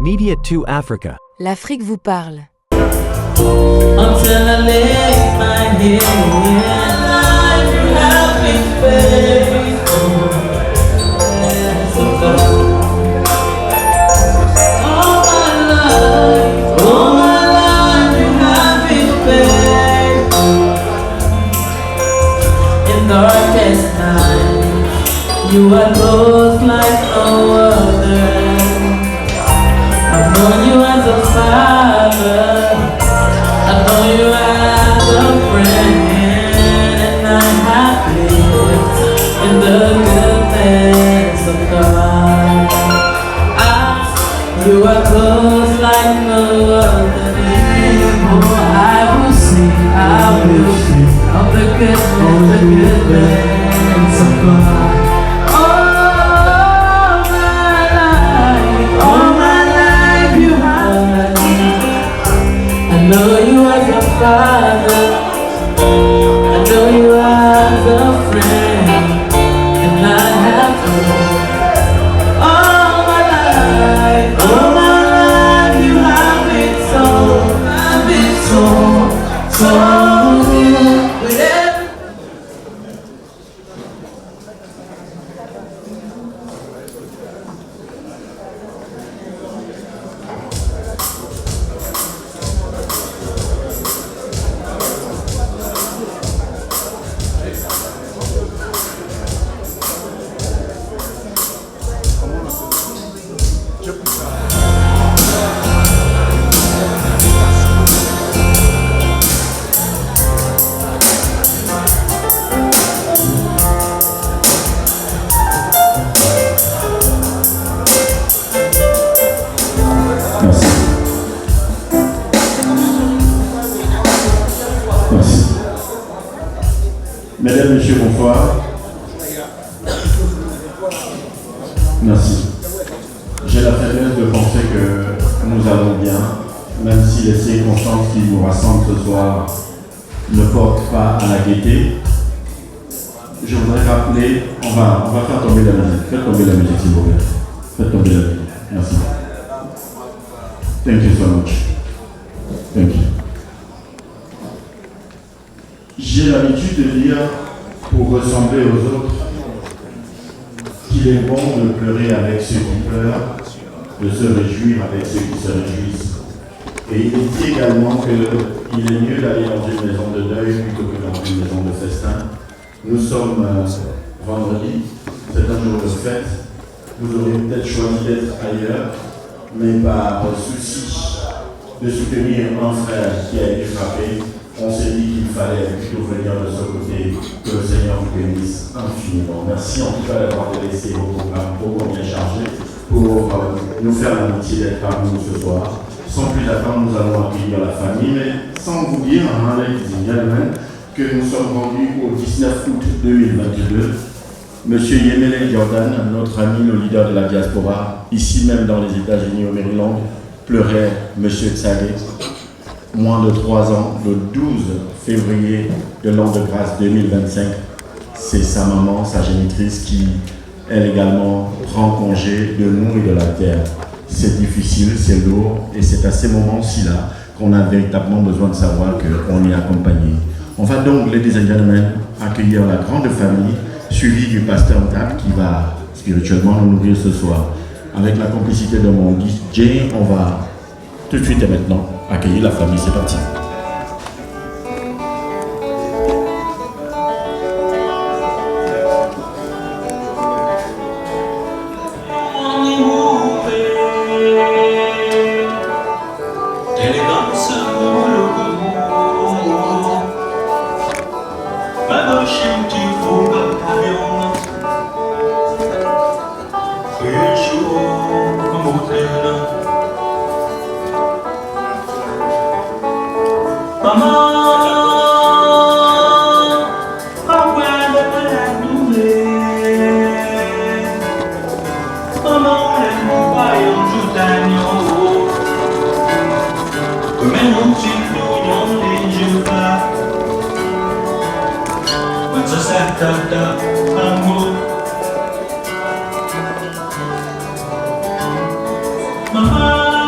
Media 2 Africa. L'Afrique vous parle. Until I lay my head in life, you have been faithful. Yes, oh God. All my life, you have been faithful. In darkest night, you are close like no other. I've known you as a father, I know you as a friend, and I have lived in the goodness of God. You are close like no other. Oh, I will sing of the goodness of God. I know you as a father, I know you as a friend, and I have known all my life you have been so good. Mesdames, Messieurs, bonsoir. Merci. J'ai la faiblesse de penser que nous allons bien, même si les circonstances qui nous rassemblent ce soir ne portent pas à la gaieté. Je voudrais rappeler, on va faire tomber la musique. Faites tomber la musique, s'il vous plaît. Faites tomber la musique. Merci. Thank you so much. Thank you. J'ai l'habitude de dire, pour ressembler aux autres, qu'il est bon de pleurer avec ceux qui pleurent, de se réjouir avec ceux qui se réjouissent. Et il est dit également qu'il est mieux d'aller dans une maison de deuil plutôt que dans une maison de festin. Nous sommes vendredi, c'est un jour de fête. Vous auriez peut-être choisi d'être ailleurs, mais par souci de soutenir un frère qui a été frappé, on s'est dit qu'il fallait plutôt venir de ce côté, que le Seigneur vous bénisse infiniment. Merci en tout cas d'avoir délaissé vos programmes pour combien chargés, pour nous faire l'amitié d'être parmi nous ce soir. Sans plus attendre, nous allons accueillir la famille, mais sans vous dire, ladies and gentlemen, que nous sommes rendus au 19 août 2022. Monsieur Yemele Jordan, notre ami, le leader de la diaspora, ici même dans les États-Unis au Maryland, pleurait Monsieur Tsagé. Moins de 3 ans, le 12 février de l'an de grâce 2025, c'est sa maman, sa génitrice, qui, elle également, prend congé de nous et de la terre. C'est difficile, c'est lourd, et c'est à ces moments-ci-là qu'on a véritablement besoin de savoir qu'on est accompagné. On va donc, ladies and gentlemen, accueillir la grande famille, suivie du pasteur Ntap, qui va spirituellement nous nourrir ce soir. Avec la complicité de mon DJ, on va tout de suite et maintenant accueillir la famille. C'est parti. Mama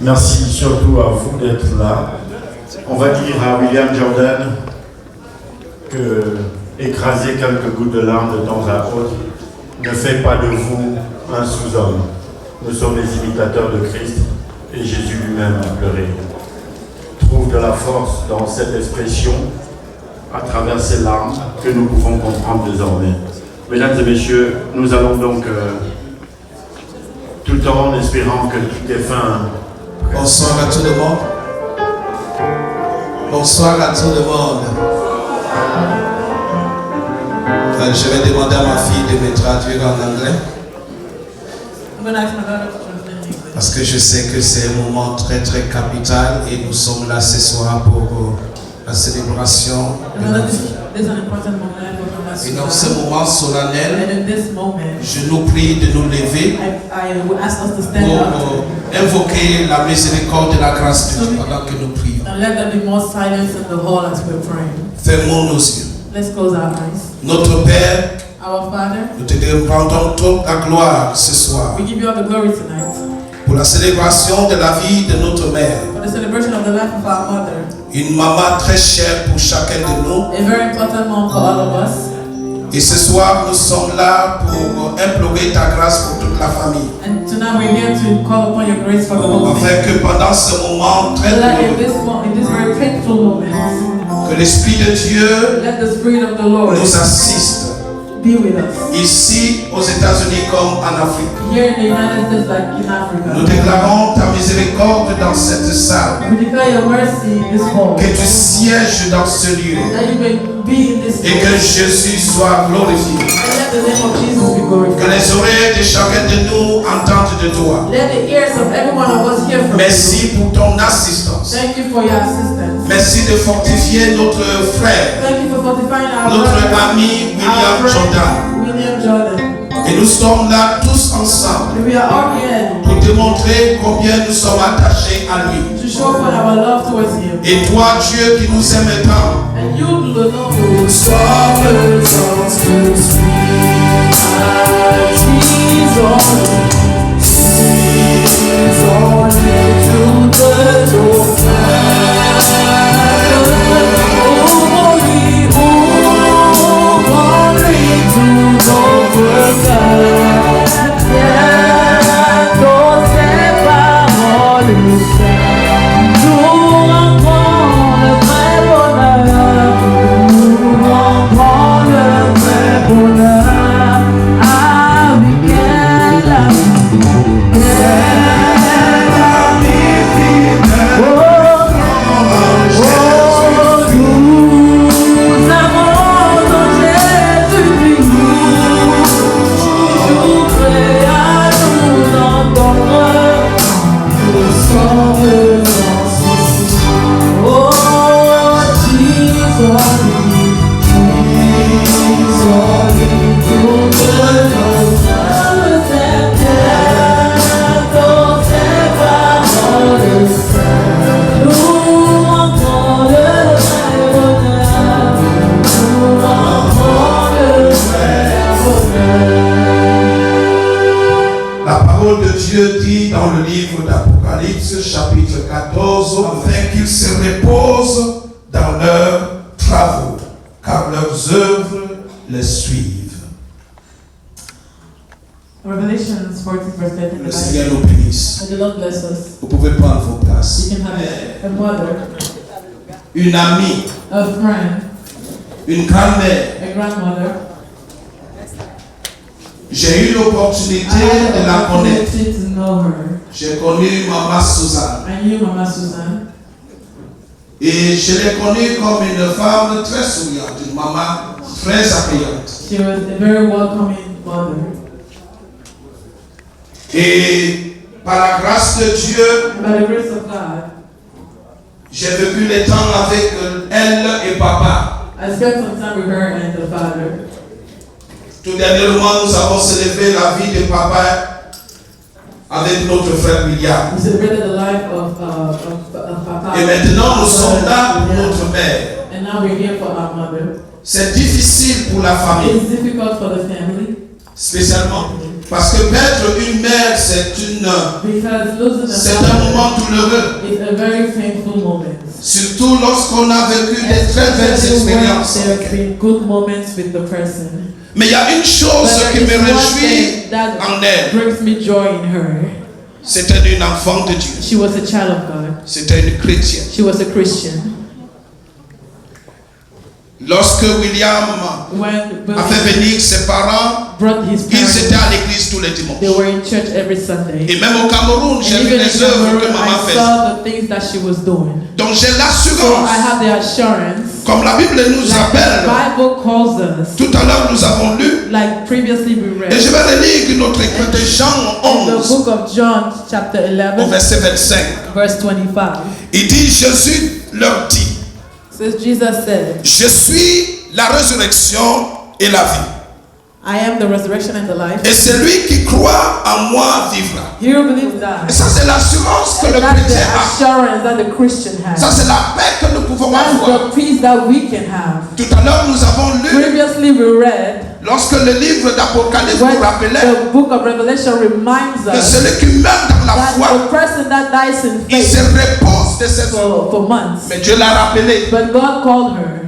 Merci surtout à vous d'être là. On va dire à William Jordan que écraser quelques gouttes de larmes de temps à autre ne fait pas de vous un sous-homme. Nous sommes les imitateurs de Christ et Jésus lui-même a pleuré. Trouve de la force dans cette expression à travers ces larmes que nous pouvons comprendre désormais. Mesdames et messieurs, nous allons donc tout en espérant que tout est fin. Bonsoir à tout le monde. Bonsoir à tout le monde. Je vais demander à ma fille de me traduire en anglais. Parce que je sais que c'est un moment très très capital et nous sommes là ce soir pour la célébration. Et dans ce moment solennel, je nous prie de nous lever pour invoquer la miséricorde et la grâce de Dieu pendant que nous prions. Fermons nos yeux. Let's close our eyes. Notre Père, Our Father, nous te rendons toute la gloire ce soir we give you all the glory tonight pour la célébration de la vie de notre mère. for the celebration of the life of our mother, Une maman très chère pour chacun de nous. a very important mom for all of us. Et ce soir, nous sommes là pour implorer ta grâce pour toute la famille. And tonight we're here to call upon your grace for the whole Afin family. que pendant ce moment très So that douloureux, in this very painful moment, que l'Esprit de Dieu let the Spirit of the Lord nous assiste. be with us. Ici, aux États-Unis comme en Afrique. Here in the United States, like in Nous Africa, déclarons ta miséricorde dans cette salle. we declare your mercy in this hall, Que tu sièges dans ce lieu. that you may be in this Et que place, Jésus soit glorifié. and let the name of Jesus be Que glorified. les oreilles de chacun de nous entendent de toi. Let the ears of every one of us hear from you. Merci pour ton assistance. Thank you for your assistance. Merci de fortifier notre frère, Thank you for fortifying our notre brother, ami our William friend, Jordan. William Jordan. Et nous sommes là tous ensemble And we are all here pour démontrer combien nous sommes attachés à lui. to show for our love towards him. Et toi, Dieu qui nous aime tant, And you alone who Dieu dit dans le livre d'Apocalypse, chapitre 14, afin qu'ils se reposent dans leurs travaux, car leurs œuvres les suivent. Revelations 14 verse 10. Le Seigneur nous bénisse. May the Lord bless us. Vous pouvez prendre vos places. You can have a mother, Une amie, a friend, une grand-mère. a grandmother. J'ai eu l'opportunité I de la had the connaître. opportunity to know her. J'ai connu Maman Suzanne. I knew Mama Susan. Et je l'ai connue comme une femme très souriante, une maman très accueillante. She was a very welcoming mother. Et par la grâce de Dieu, By the grace of God, j'ai vécu le temps avec elle et papa. I spent some time with her and the father. Tout dernièrement, nous avons célébré la vie de papa avec notre frère William. We celebrated the life of Papa. Et maintenant, nous sommes là pour notre mère. And now we're here for our mother. C'est difficile pour la famille, It's difficult for the family, spécialement Parce que perdre une mère, c'est Because losing un a mother moment douloureux. is a very painful moment. Surtout lorsqu'on a vécu des très belles Especially when expériences. there have been good moments with the person. Mais il y a une chose But qui there me is one réjouit thing that en elle. brings me joy in her. C'était une enfant de Dieu. She was a child of God. C'était une chrétienne. She was a Christian. Lorsque William When a fait venir ses parents, brought his ils parents, étaient à l'église tous les dimanches. they were in church every Sunday. Et même au Cameroun, And j'ai vu even in les œuvres que Cameroon, maman I faisait. saw the things that she was doing. Donc j'ai So l'assurance, I have the assurance, comme la Bible nous like the appelle, Bible calls us, tout à l'heure nous avons lu, like previously we et je read, vais relire notre écrit de Jean in the 11, book of John, chapter au 11, verset 25. verse 25. Il dit, Jésus leur dit, Says Jesus said, je suis la résurrection et la vie. I am the resurrection and the life. Et celui qui croit en moi vivra. He who believes Et that. ça, c'est l'assurance que le That's the chrétien a. assurance that the Christian Ça, has. c'est la paix que nous pouvons That's avoir. the peace that we can have. Tout à l'heure, nous avons lu, Previously we read lorsque le livre d'Apocalypse when nous rappelait the book of Revelation reminds que us celui qui meurt dans la that foi, the person that dies in il se faith repose de ses œuvres. for months. Mais Dieu l'a rappelé. But God called her.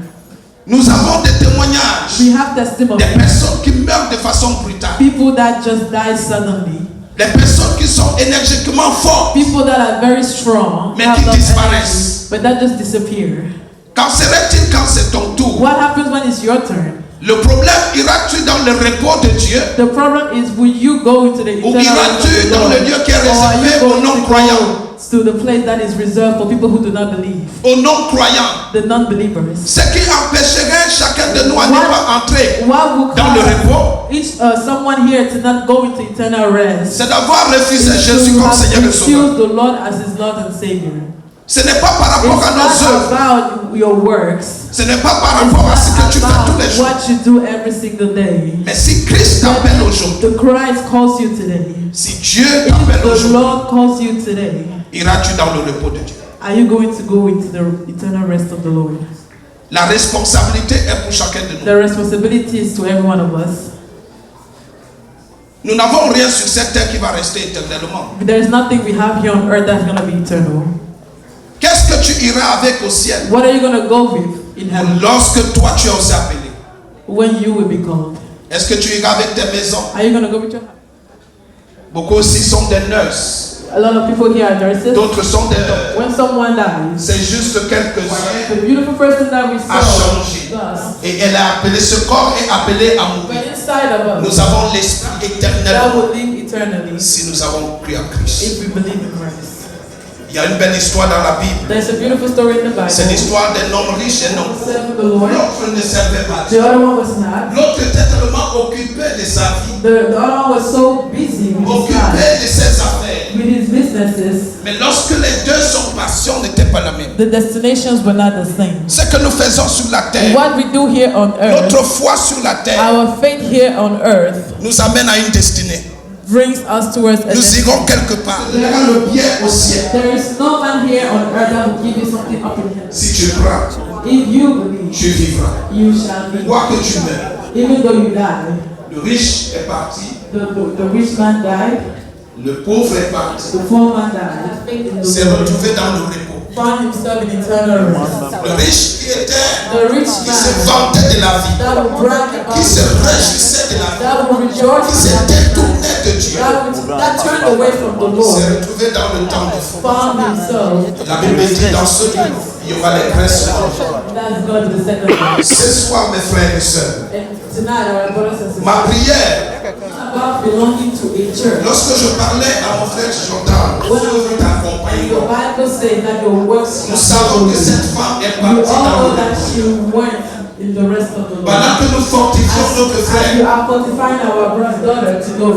Nous avons des témoignages We have testimony. des personnes qui meurent de façon brutale. People that just die suddenly. Des personnes qui sont énergiquement fortes. People that are very strong. Mais have qui lots of disparaissent. energy, but that just disappear. Qu'en serait-il quand c'est ton tour? What happens when it's your turn? Le problème, iras-tu dans le repos de Dieu The problem is, will you go into the ou eternal rest of iras-tu the dans Lord? le lieu qui est Or are you réservé aux going to non-croyants? go to the place that is reserved for people who do not believe? Aux non-croyants. The non-believers. Ce qui empêcherait chacun de nous à ne pas entrer What will dans le cause repos, someone here to not go into eternal rest? c'est d'avoir refusé Is Jésus to comme have Seigneur et Sauveur. refused the Lord as his Lord and Savior. Ce n'est pas par rapport It's à nos not œuvres. about your works. Ce n'est pas par It's rapport à ce que not tu fais tous les about jours. what you do every single day. Mais si Christ t'appelle aujourd'hui, The Christ calls you today. si Dieu If t'appelle the aujourd'hui, Lord calls you today, iras-tu dans le repos de Dieu? are you going to go into the eternal rest of the Lord? La responsabilité est pour chacun de nous. The responsibility is to every one of us. Nous n'avons rien sur cette terre qui va rester éternellement. There is nothing we have here on earth that's going to be eternal. Qu'est-ce que tu iras avec au ciel What are you going to go with in heaven lorsque toi tu es aussi appelé? when you will be called? Est-ce que tu iras avec tes maisons? Are you going to go with your... Beaucoup aussi sont des nurses. A lot of people here are nurses. D'autres sont des docteurs. When someone dies, C'est juste quelques-uns. the beautiful person that we A saw changé. us, Et elle a appelé, ce corps est appelé à but mourir. inside of us, Nous avons l'esprit éternel that will live eternally si nous avons cru en Christ. if we believe in Christ. Il y a une belle histoire dans la Bible. There's a beautiful story in the Bible. C'est l'histoire d'un homme riche et un homme pauvre. Served the Lord. L'autre ne servait pas The Dieu. other one was not. L'autre était tellement occupé de sa vie, The other one was so busy with his occupé life, de ses affaires. with his businesses. Mais lorsque les deux, son passion n'était pas la même. The destinations were not the same. Ce que nous faisons sur la terre, What we do here on earth, notre foi sur la terre, our faith here on earth, nous amène à une destinée. brings us towards a Nous destiny. irons quelque part. Il y aura le bien au ciel. There is no man here on earth that will give you something up in heaven. Si tu crois, If you believe, tu vivras. you shall be. Quoi que tu meurs. Even though you die, Le riche est parti, the rich man died, le pauvre est parti. the poor man died, S'est retrouvé dans le repos. found himself in eternal rest. Le riche qui était, The rich qui se man vantait de la vie, that will brag about qui se his life, réjouissait de la vie, that will qui rejoice se in that détournait de Dieu, that turned away from the s'est Lord, retrouvé dans le temps de fond. found himself. La Bible dit dans ce livre, il y aura les princes. That's God the second one. Ce soir, mes frères et sœurs, And tonight, our brothers and sisters, ma prière, about belonging to a church. lorsque je parlais à mon frère Jordan, je veux t'accompagner. The Bible says that your works Nous shall savons que follow you. cette femme est You partie all dans know le that repos. she went in the rest of the Pendant Lord. que nous fortifions notre As you frère, are fortifying our daughter to go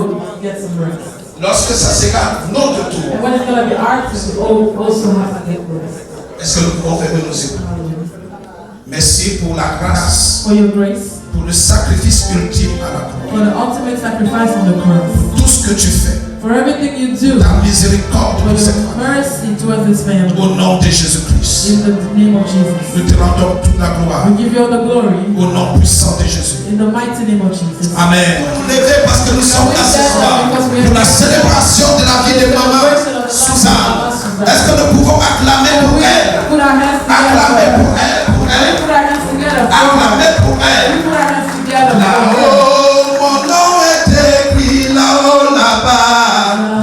get some rest. lorsque ça sera notre tour, And when it's going to be our turn, we also have to get rest. est-ce que nous pouvons faire nos épaules? Merci pour la grâce, For your grace, pour le sacrifice ultime à la croix. for the ultimate sacrifice on the cross, Tout ce que tu fais, for for everything you do, ta miséricorde for pour cette your famille. mercy towards this family. Au nom de Jésus-Christ, In the name of Jesus. nous te rendons toute la gloire. We give you all the glory. Au nom puissant de Jésus. In the mighty name of Jesus. Amen. Vous levez parce que nous sommes là ce soir pour la célébration de la vie de maman Suzanne. Est-ce que nous pouvons acclamer pour elle? Put our hands Acclamer together. pour elle, pour elle. Put our hands together. Acclamer pour elle. Put our hands together. Là-haut, mon nom est écrit là-haut, là-bas.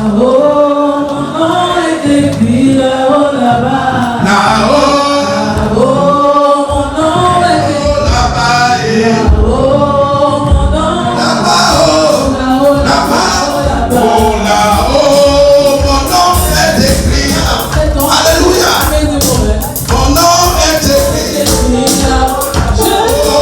Là-haut, mon nom est écrit là-haut, là-bas. Là-haut, Là-haut, mon nom est écrit là-bas, et là-haut, mon nom. là-bas, oh, Là-haut, là-bas, là-bas. oh, là-haut, mon nom est écrit. Alléluia. Amazing woman. Mon nom est écrit. Écrit là-haut. Oh,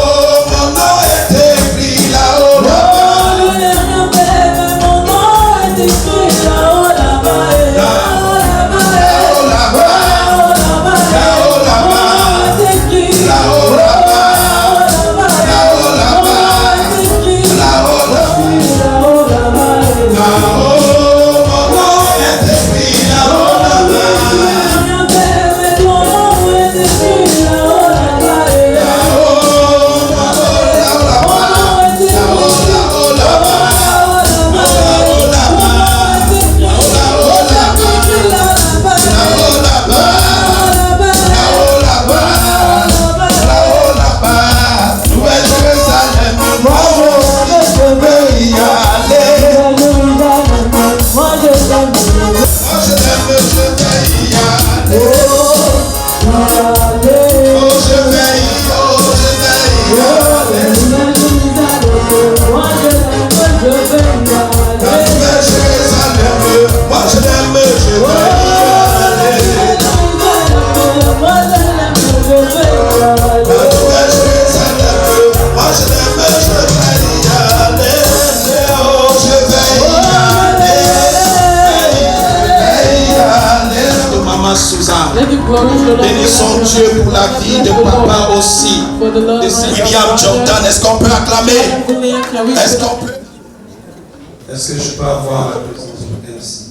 mon nom est écrit là-haut, là-bas. Je n'ai rien fait, mais mon nom est écrit là-haut, là-bas. Là-haut, là-bas. Là-haut, là-bas. Là-haut, là-bas. Là-haut, là-bas. Mon nom est écrit Là-haut, là-bas. là-haut, là-bas. Là-haut, là-bas. Mon nom est écrit Là-haut, là-haut, là-bas. là-haut, mon nom est écrit là-haut, là-bas. Rien fait, mais ton nom est écrit là-haut, là-bas. Là-haut, là-haut, Mon nom est écrit là-haut, là-bas. là-haut, là-bas. Là-haut, là-bas. Nouvelle Jérusalem, moi je veux y aller. Moi je l'aime, je vais y aller. Oh, je vais y aller. La nouvelle Jérusalem, moi je l'aime, je vais y aller. La nouvelle Jérusalem, moi je l'aime, je vais y aller. Oh, je vais y aller. De Maman Suzanne. Let the glory of the Lord Bénissons Dieu pour la vie de papa aussi. For the Lord. De William Jordan. Est-ce qu'on peut acclamer? Est-ce qu'on peut? Est-ce que je peux avoir la présence de Merci.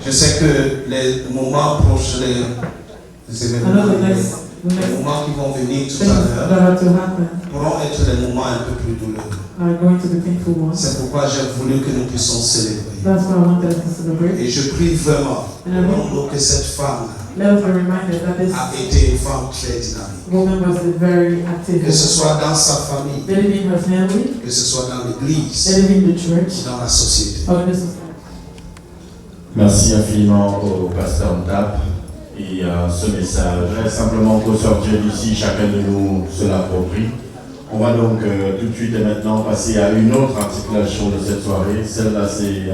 Je sais que les moments proches, les I know événements, the next les moments qui vont venir tout things à that l'heure are to happen pourront être des moments un peu plus douloureux. are going to be painful ones. C'est pourquoi j'ai voulu que nous puissions célébrer. That's why I wanted us to celebrate. Et je prie vraiment pour nous que cette femme Let us be reminded that this a été une femme très dynamique. woman was very active. Que ce soit dans sa famille, Let it be in her family, que ce soit dans l'église, let it be in the church, dans la société. or in the society. Merci infiniment au pasteur Ndap et à ce message. Je voudrais simplement ressortir d'ici, chacun de nous se l'approprie. On va donc tout de suite et maintenant passer à une autre articulation de cette soirée. Celle-là, c'est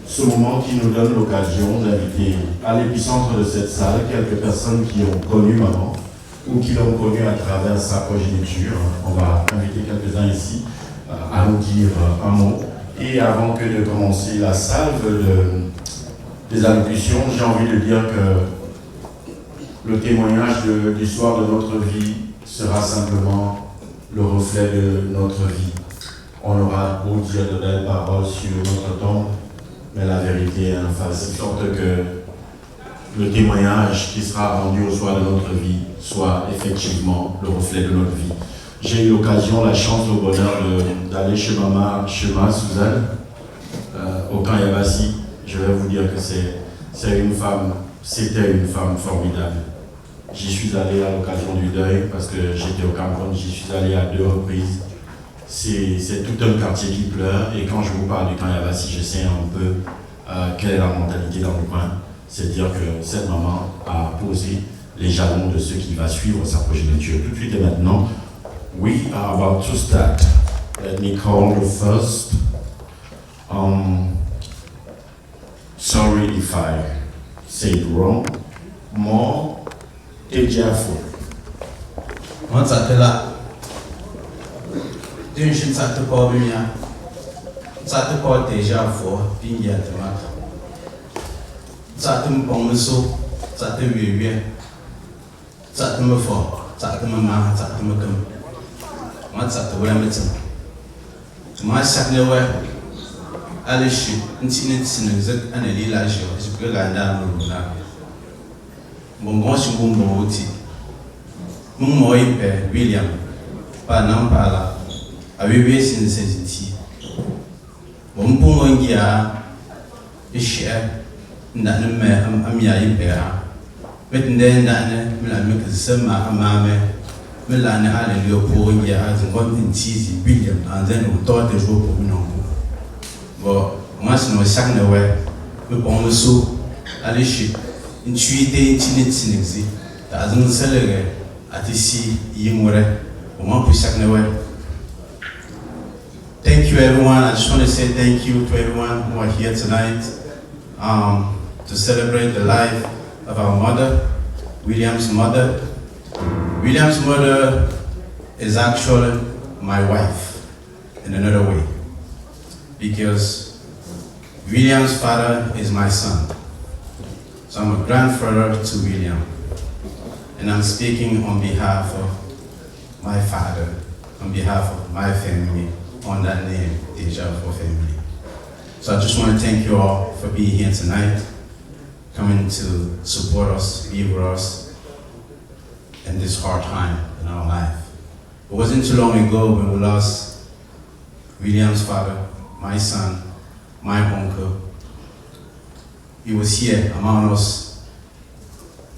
ce moment qui nous donne l'occasion d'inviter à l'épicentre de cette salle quelques personnes qui ont connu maman ou qui l'ont connue à travers sa progéniture. On va inviter quelques-uns ici à nous dire un mot. Et avant que de commencer la salve des allocutions, j'ai envie de dire que le témoignage de l'histoire de notre vie sera simplement le reflet de notre vie. On aura beau dire de belles paroles sur notre tombe, mais la vérité est en face, de sorte que le témoignage qui sera rendu au soir de notre vie soit effectivement le reflet de notre vie. J'ai eu l'occasion, la chance, le bonheur d'aller chez ma Suzanne, au camp Yabassi. Je vais vous dire que c'était une femme formidable. J'y suis allé à l'occasion du deuil parce que j'étais au Cameroun, j'y suis allé à 2 reprises. C'est tout un quartier qui pleure et quand je vous parle du camp Yabassi, je sais un peu quelle est la mentalité dans le coin. C'est-à-dire que cette maman a posé les jalons de ce qui va suivre sa progéniture. Tout de suite et maintenant, we are about to start. Let me call you first. Sorry if I say it wrong. More Ejiafo. Once I tell her, doing shit at the call me, Satu call Ejiafo, being at the matter. Satum Pomuso, Satu Vivian, Satum before. ça te maman, ça te me comme. Moi, ça te voulait mettre. Moi, chaque fois, allez, je suis un petit là, je peux regarder là. Bon, je suis bon aussi. Mon moi, William, pas non, pas là. Avec c'est une sensibilité. Bon, pour moi, il y a un chien, n'a ne me amia y père. Maintenant, n'a ne la me que ça m'a amamé. Me la ne a le pour il y a un bon cheese, William, and then on thought the jour pour nous. Bon, moi, c'est nos sacs de ouais. Me bon, le saut, allez, chez une tuité, une tinette sinexi. T'as un salaire à ici, y mourait. Au moins, pour chaque de ouais. Thank you, everyone. I just want to say thank you to everyone who are here tonight to celebrate the life of our mother, William's mother. William's mother is actually my wife in another way, because William's father is my son. So I'm a grandfather to William, and I'm speaking on behalf of my father, on behalf of my family, on that name, Deja for Family. So I just want to thank you all for being here tonight, coming to support us, be with us in this hard time in our life. It wasn't too long ago when we lost William's father, my son, my uncle. He was here among us.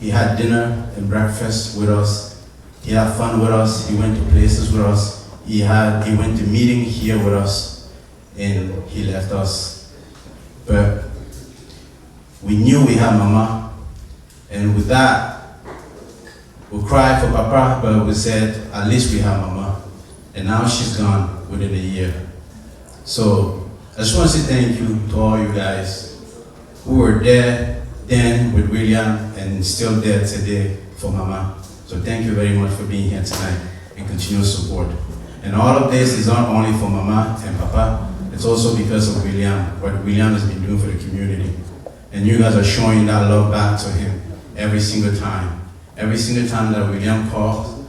He had dinner and breakfast with us. He had fun with us. He went to places with us. He went to meeting here with us, and he left us. But we knew we had Mama, and with that, we cried for Papa, but we said, at least we have Mama. And now she's gone within a year. So I just want to say thank you to all you guys who were there then with William and still there today for Mama. So thank you very much for being here tonight and continuous support. And all of this is not only for Mama and Papa, it's also because of William, what William has been doing for the community. And you guys are showing that love back to him every single time. Every single time that William calls,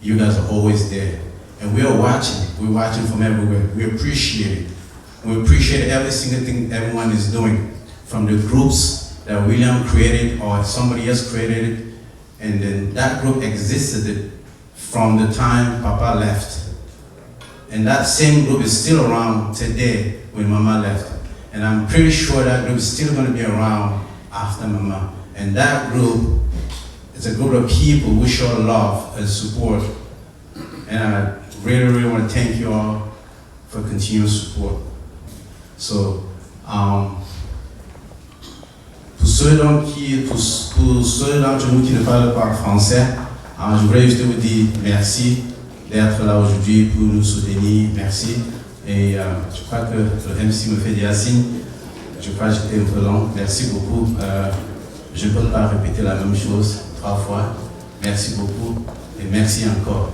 you guys are always there. And we are watching. We're watching from everywhere. We appreciate it. We appreciate every single thing everyone is doing, from the groups that William created or somebody else created it. And then that group existed from the time Papa left. And that same group is still around today when Mama left. And I'm pretty sure that group is still going to be around after Mama. And that group is a group of people who show love and support. And I really, really want to thank you all for continuous support. So, pour ceux d'entre vous qui ne parlent pas français, je voudrais juste vous dire merci d'être là aujourd'hui pour nous soutenir, merci. Et je crois que le MC me fait des signes, je crois que j'étais un peu long, merci beaucoup. Je ne peux pas répéter la même chose 3 fois, merci beaucoup et merci encore.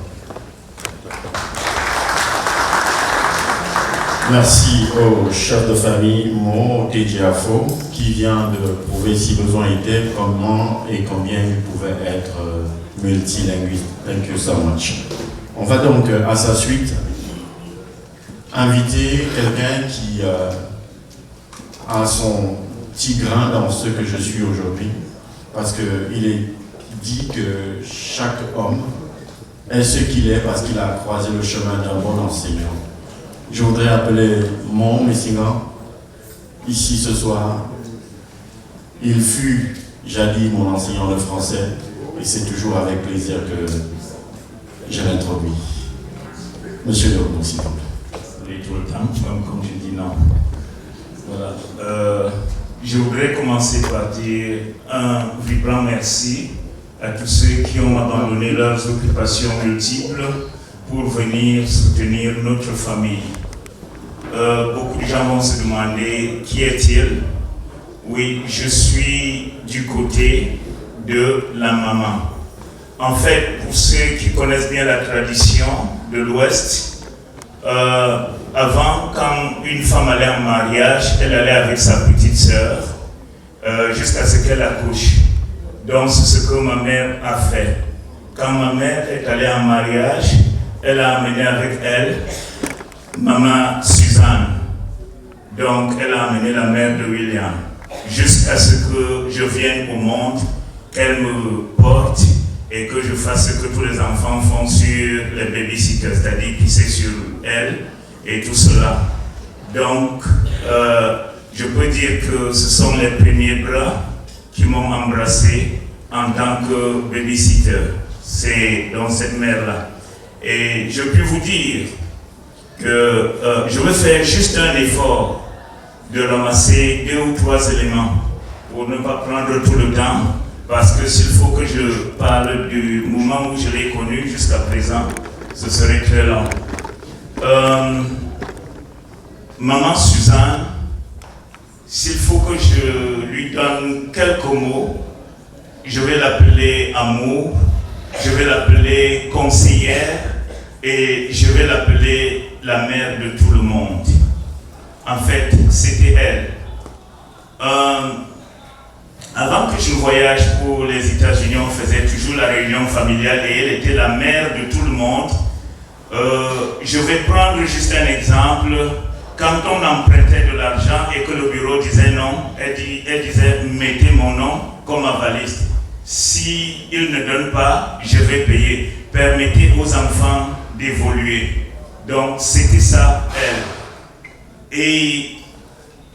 Merci au chef de famille, Mo Tedjiafo, qui vient de prouver, si besoin était, comment et combien il pouvait être multilinguiste. Thank you so much. On va donc, à sa suite, inviter quelqu'un qui a son petit grain dans ce que je suis aujourd'hui, parce qu'il est dit que chaque homme est ce qu'il est parce qu'il a croisé le chemin d'un bon enseignant. Je voudrais appeler Mon Messinga ici ce soir. Il fut jadis mon enseignant de français et c'est toujours avec plaisir que je l'introduis. Monsieur le Président. Tout le temps, comme je dis non. Voilà. Je voudrais commencer par dire un vibrant merci à tous ceux qui ont abandonné leurs occupations multiples pour venir soutenir notre famille. Beaucoup de gens vont se demander qui est-il. Oui, je suis du côté de la maman. En fait, pour ceux qui connaissent bien la tradition de l'Ouest, avant, quand une femme allait en mariage, elle allait avec sa petite sœur jusqu'à ce qu'elle accouche. Donc, c'est ce que ma mère a fait. quand ma mère est allée en mariage, elle a amené avec elle maman Suzanne. Donc elle a amené la mère de William. Jusqu'à ce que je vienne au monde, qu'elle me porte et que je fasse ce que tous les enfants font sur les babysitters, c'est-à-dire pisser sur elle et tout cela. Donc, je peux dire que ce sont les premiers bras qui m'ont embrassé en tant que babysitter. C'est dans cette mère-là. Et je peux vous dire que je vais faire juste un effort de ramasser 2 ou 3 éléments pour ne pas prendre tout le temps, parce que s'il faut que je parle du moment où je l'ai connu jusqu'à présent, ce serait très long. Maman Suzanne, s'il faut que je lui donne quelques mots, je vais l'appeler amour, je vais l'appeler conseillère et je vais l'appeler la mère de tout le monde. En fait, c'était elle. Avant que je voyage pour les États-Unis, on faisait toujours la réunion familiale et elle était la mère de tout le monde. Je vais prendre juste un exemple. Quand on empruntait de l'argent et que le bureau disait non, elle disait mettez mon nom comme avaliste. Si il ne donne pas, je vais payer. Permettez aux enfants d'évoluer. Donc c'était ça, elle. Et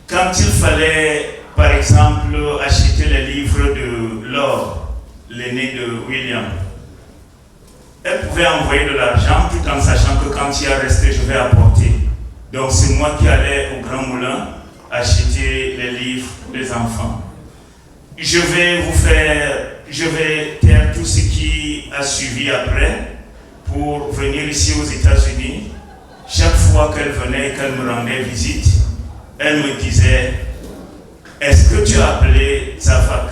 quand il fallait, par exemple, acheter les livres de Laure, l'aîné de William, elle pouvait envoyer de l'argent tout en sachant que quand il y a resté, je vais apporter. Donc c'est moi qui allais au Grand Moulin acheter les livres des enfants. Je vais taire tout ce qui a suivi après pour venir ici aux États-Unis. Chaque fois qu'elle venait et qu'elle me rendait visite, elle me disait « Est-ce que tu as appelé Zafak ?»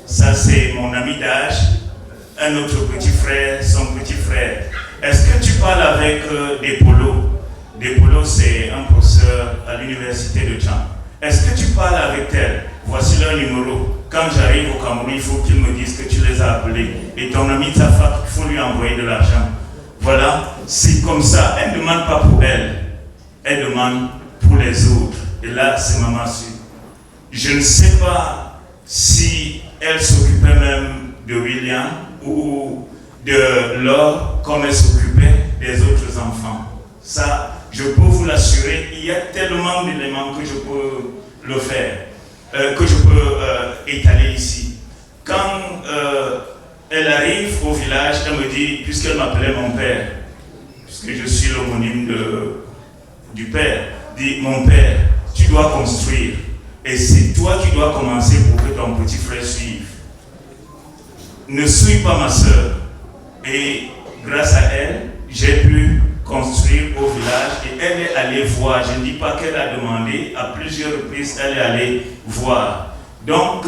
Ça c'est mon ami d'âge, un autre petit frère, son petit frère. « Est-ce que tu parles avec Depolo ?» Depolo, c'est un professeur à l'université de Tchang. Est-ce que tu parles avec elle? Voici leur numéro. Quand j'arrive au Cameroun, il faut qu'ils me disent que tu les as appelés. Et ton ami Zafak, il faut lui envoyer de l'argent. Voilà, c'est comme ça. Elle ne demande pas pour elle. Elle demande pour les autres. Et là, c'est maman Su. Je ne sais pas si elle s'occupait même de William ou de Laure comme elle s'occupait des autres enfants. Ça, je peux vous l'assurer, il y a tellement d'éléments que je peux le faire, que je peux étaler ici. Quand elle arrive au village, elle me dit, puisqu'elle m'appelait mon père, puisque je suis l'homonyme du père, dit, mon père, tu dois construire, et c'est toi qui dois commencer pour que ton petit frère suive. Ne suis pas ma soeur. Et grâce à elle, j'ai pu construire au village et elle est allée voir. Je ne dis pas qu'elle a demandé, à plusieurs reprises, elle est allée voir. Donc,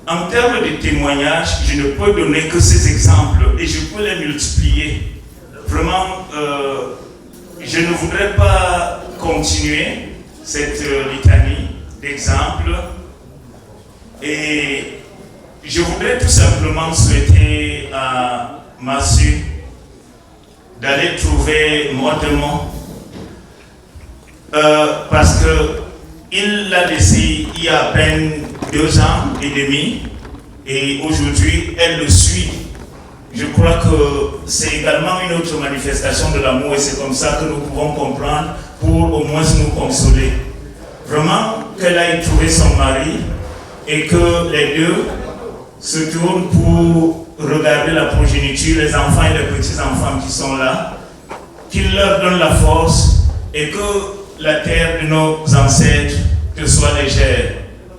en termes de témoignages, je ne peux donner que ces exemples et je peux les multiplier. Vraiment, je ne voudrais pas continuer cette litanie d'exemples et je voudrais tout simplement souhaiter à Massu d'aller trouver Mortemont parce qu'il l'a laissé il y a à peine 2 ans et demi et aujourd'hui elle le suit. Je crois que c'est également une autre manifestation de l'amour et c'est comme ça que nous pouvons comprendre pour au moins nous consoler. Vraiment qu'elle aille trouver son mari et que les deux se tournent pour regarder la progéniture, les enfants et les petits-enfants qui sont là, qu'il leur donne la force et que la terre de nos ancêtres te soit légère.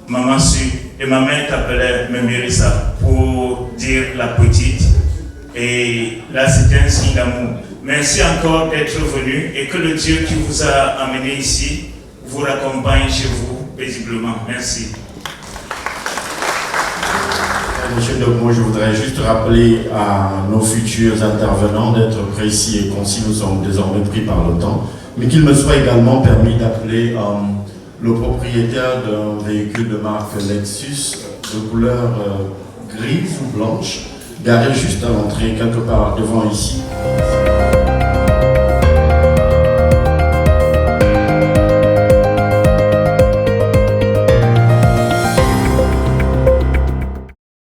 Maman Su et ma mère t'appelait Memérissa pour dire la petite et là c'était un signe d'amour. Merci encore d'être venu et que le Dieu qui vous a amené ici vous raccompagne chez vous paisiblement. Merci. Monsieur Ndogmo, je voudrais juste rappeler à nos futurs intervenants d'être précis et concis, nous sommes désormais pris par le temps, mais qu'il me soit également permis d'appeler le propriétaire d'un véhicule de marque Lexus de couleur grise ou blanche, garé juste à l'entrée, quelque part devant ici.